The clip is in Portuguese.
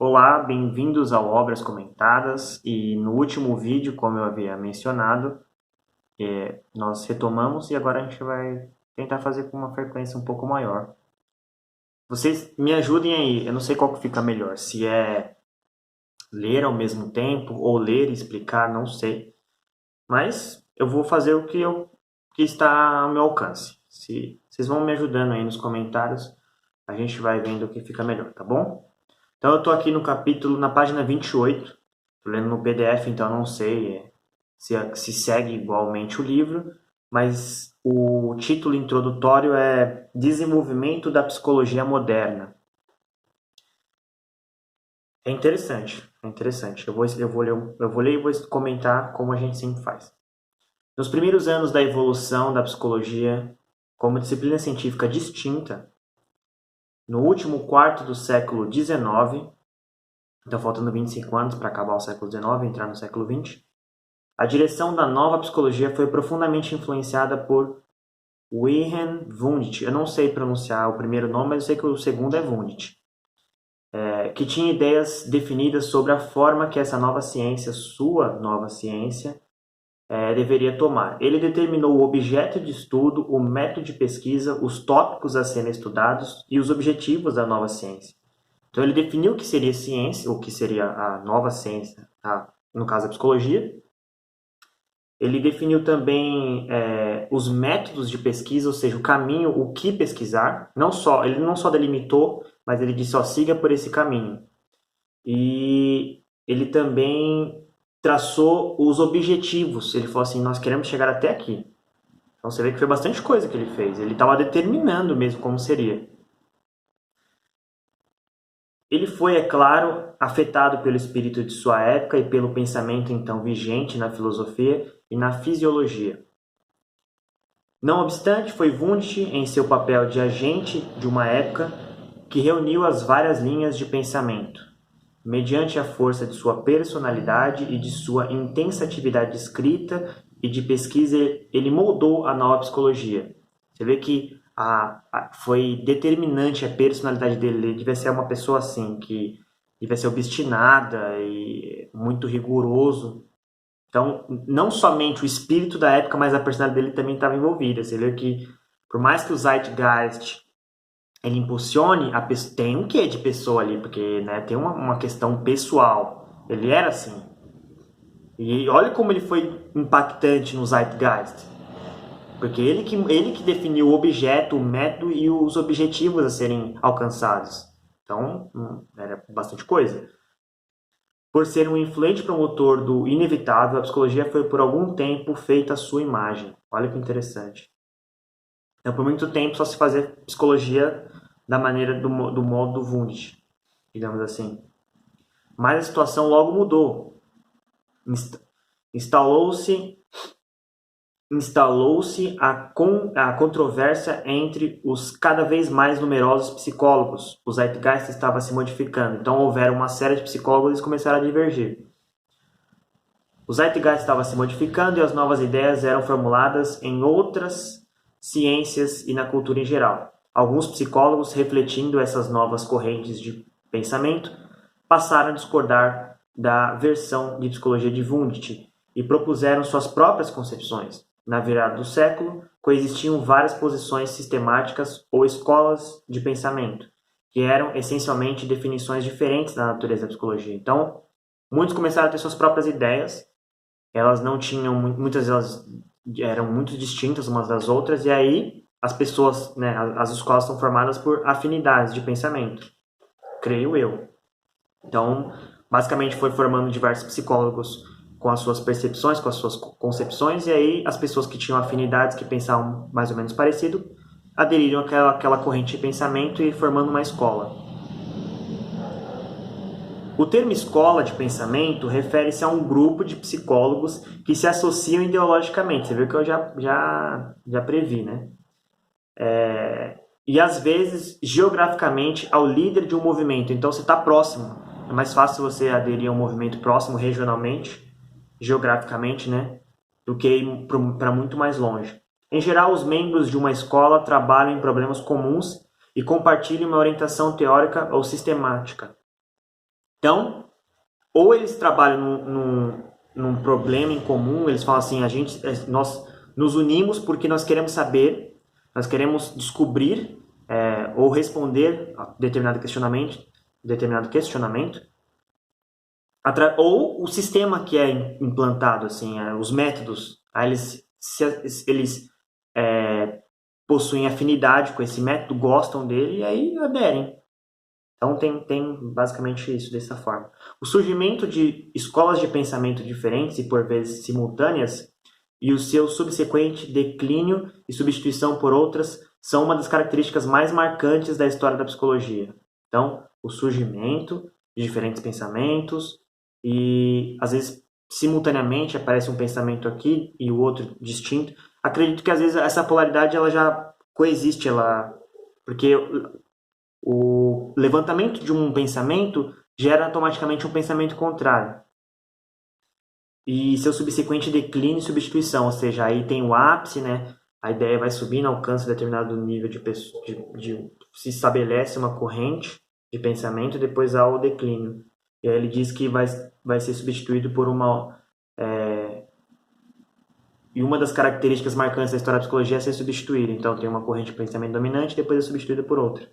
Olá, bem-vindos ao Obras Comentadas e no último vídeo, como eu havia mencionado, nós retomamos e agora a gente vai tentar fazer com uma frequência um pouco maior. Vocês me ajudem aí, eu não sei qual que fica melhor, se é ler ao mesmo tempo ou ler e explicar, não sei, mas eu vou fazer que está ao meu alcance. Se vocês vão me ajudando aí nos comentários, a gente vai vendo o que fica melhor, tá bom? Então eu estou aqui no capítulo, na página 28, estou lendo no PDF, então eu não sei se segue igualmente o livro, mas o título introdutório é Desenvolvimento da Psicologia Moderna. É interessante, é interessante. Eu vou ler e vou comentar como a gente sempre faz. Nos primeiros anos da evolução da psicologia como disciplina científica distinta, no último quarto do século XIX, então faltando 25 anos para acabar o século XIX e entrar no século XX, a direção da nova psicologia foi profundamente influenciada por Wilhelm Wundt. Eu não sei pronunciar o primeiro nome, mas eu sei que o segundo é Wundt, que tinha ideias definidas sobre a forma que essa nova ciência, sua nova ciência, deveria tomar. Ele determinou o objeto de estudo, o método de pesquisa, os tópicos a serem estudados e os objetivos da nova ciência. Então ele definiu o que seria ciência, o que seria a nova ciência, no caso a psicologia. Ele definiu também os métodos de pesquisa, ou seja, o caminho, o que pesquisar. Ele não só delimitou, mas ele disse, siga por esse caminho. E ele também traçou os objetivos. Ele falou assim, nós queremos chegar até aqui. Então você vê que foi bastante coisa que ele fez. Ele estava determinando mesmo como seria. Ele foi, é claro, afetado pelo espírito de sua época e pelo pensamento então vigente na filosofia e na fisiologia. Não obstante, foi Wundt, em seu papel de agente de uma época, que reuniu as várias linhas de pensamento. Mediante a força de sua personalidade e de sua intensa atividade de escrita e de pesquisa, ele moldou a nova psicologia. Você vê que foi determinante a personalidade dele. Ele devia ser uma pessoa assim, que devia ser obstinada e muito rigoroso. Então, não somente o espírito da época, mas a personalidade dele também estava envolvida. Você vê que, por mais que o Zeitgeist ele impulsione, tem um quê de pessoa ali, porque tem uma questão pessoal. Ele era assim. E olha como ele foi impactante no Zeitgeist. Porque ele que definiu o objeto, o método e os objetivos a serem alcançados. Então, era bastante coisa. Por ser um influente promotor do inevitável, a psicologia foi por algum tempo feita à sua imagem. Olha que interessante. Então, por muito tempo só se fazia psicologia da maneira do modo Wundt, digamos assim. Mas a situação logo mudou. Instalou-se a controvérsia entre os cada vez mais numerosos psicólogos. O Zeitgeist estava se modificando, então houveram uma série de psicólogos e eles começaram a divergir. O Zeitgeist estava se modificando e as novas ideias eram formuladas em outras ciências e na cultura em geral. Alguns psicólogos, refletindo essas novas correntes de pensamento, passaram a discordar da versão de psicologia de Wundt e propuseram suas próprias concepções. Na virada do século, coexistiam várias posições sistemáticas ou escolas de pensamento, que eram essencialmente definições diferentes da natureza da psicologia. Então, muitos começaram a ter suas próprias ideias, elas não tinham, muitas delas eram muito distintas umas das outras, e aí as pessoas, as escolas são formadas por afinidades de pensamento, creio eu. Então, basicamente foi formando diversos psicólogos com as suas percepções, com as suas concepções, e aí as pessoas que tinham afinidades, que pensavam mais ou menos parecido, aderiram àquela corrente de pensamento e formando uma escola. O termo escola de pensamento refere-se a um grupo de psicólogos que se associam ideologicamente. Você viu que eu já previ, né? E às vezes, geograficamente, ao líder de um movimento. Então, você está próximo. É mais fácil você aderir a um movimento próximo regionalmente, geograficamente, né? Do que ir para muito mais longe. Em geral, os membros de uma escola trabalham em problemas comuns e compartilham uma orientação teórica ou sistemática. Então, ou eles trabalham num problema em comum, eles falam assim, nós nos unimos porque nós queremos saber, nós queremos descobrir ou responder a determinado questionamento, ou o sistema que é implantado, assim, os métodos, aí eles possuem afinidade com esse método, gostam dele e aí aderem. Então tem basicamente isso dessa forma. O surgimento de escolas de pensamento diferentes e por vezes simultâneas e o seu subsequente declínio e substituição por outras são uma das características mais marcantes da história da psicologia. Então, o surgimento de diferentes pensamentos e às vezes simultaneamente aparece um pensamento aqui e o outro distinto. Acredito que às vezes essa polaridade ela já coexiste, porque o levantamento de um pensamento gera automaticamente um pensamento contrário. E seu subsequente declínio e substituição, ou seja, aí tem o ápice, né? A ideia vai subindo, alcança determinado nível se estabelece uma corrente de pensamento e depois há o declínio. E aí ele diz que vai ser substituído por e uma das características marcantes da história da psicologia é ser substituída. Então tem uma corrente de pensamento dominante e depois é substituída por outra.